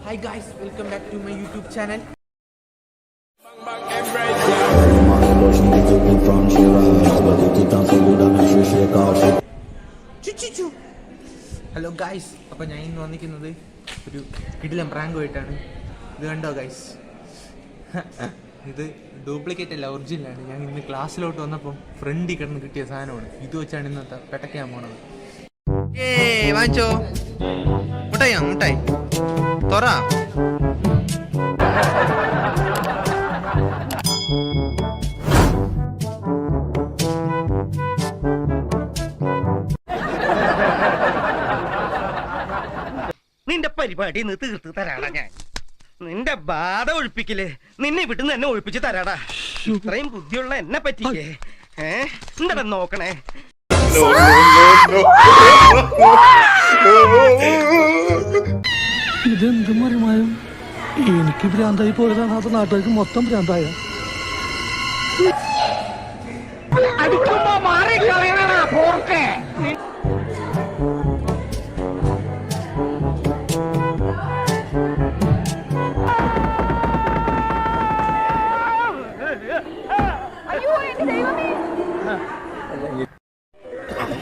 Hi guys, welcome back to my YouTube channel. Hello guys, അപ്പോൾ ഞാൻ ഇന്ന് വന്നിരിക്കുന്നത് ഒരു കിടിലം പ്രാങ്കുമായിട്ടാണ്. ഇത് കണ്ടോ ഗൈസ്, ഇത് ഡ്യൂപ്ലിക്കേറ്റ് അല്ല, ഒറിജിനലാണ്. ഞാൻ ഇന്ന് ക്ലാസ്സിലോട്ട് വന്നപ്പം ഫ്രണ്ടിൽ കിടന്ന് കിട്ടിയ സാധനമാണ്. ഇത് വെച്ചാണ് ഇന്നത്തെ പെട്ടയ്ക്കാൻ പോണത്. വാങ്ങിച്ചോ മുട്ടായി, മുട്ടായി തൊറ. നിന്റെ പരിപാടി തീർത്ത് തരാടാ ഞാൻ. നിന്റെ ബാധ ഒഴിപ്പിക്കല് നിന്നെ വിട്ടുന്ന് എന്നെ ഒഴിപ്പിച്ച് തരാടാ. ഇത്രയും ബുദ്ധിയുള്ള എന്നെ പറ്റിക്കേ. എന്താ നോക്കണേ? ഇതെന്ത് മറിമായും എനിക്ക് ഭ്രാന്തായി പോയതാണ്, അത് നാട്ടുകാർക്ക് മൊത്തം ഭ്രാന്തായ.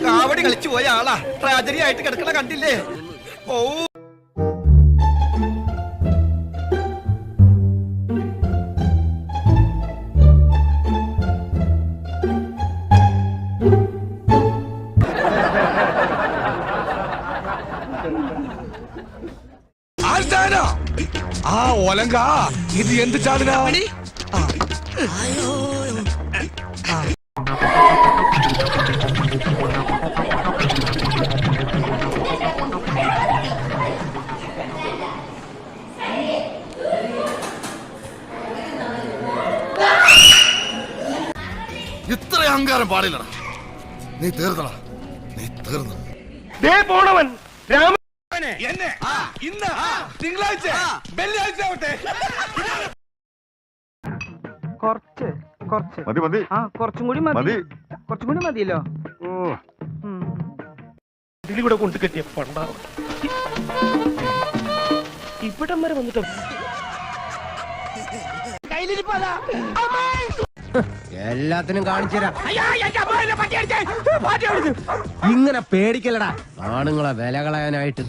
കാവടി കളിച്ചു പോയ ആളാ ട്രാജഡി ആയിട്ട് കിടക്കണ കണ്ടില്ലേ? ഓ ആ ഒലങ്ക ഇത് എന്ത് ചാതിന? ഇത്ര അഹങ്കാരം പാടില്ലടാ. നീ തീർന്നടാ, നീ തീർന്നു. പോണവൻ രാമ എന്നെ ഇന്ന് തിങ്കളാഴ്ച വെള്ളിയാഴ്ച ആവട്ടെ. കുറച്ച് മതി മതി, കുറച്ചും കൂടി മതി. കുറച്ചും കൂടി മതിയല്ലോ. ഇതിലൂടെ കൊണ്ട് കെട്ടിയ പണ്ടാവും ഇവിടം വരെ വന്നിട്ട് എല്ലാത്തിനും കാണിച്ചു തരാം. ഇങ്ങനെ പേടിക്കലടാ ആണുങ്ങളെ വില കളയാനായിട്ട്.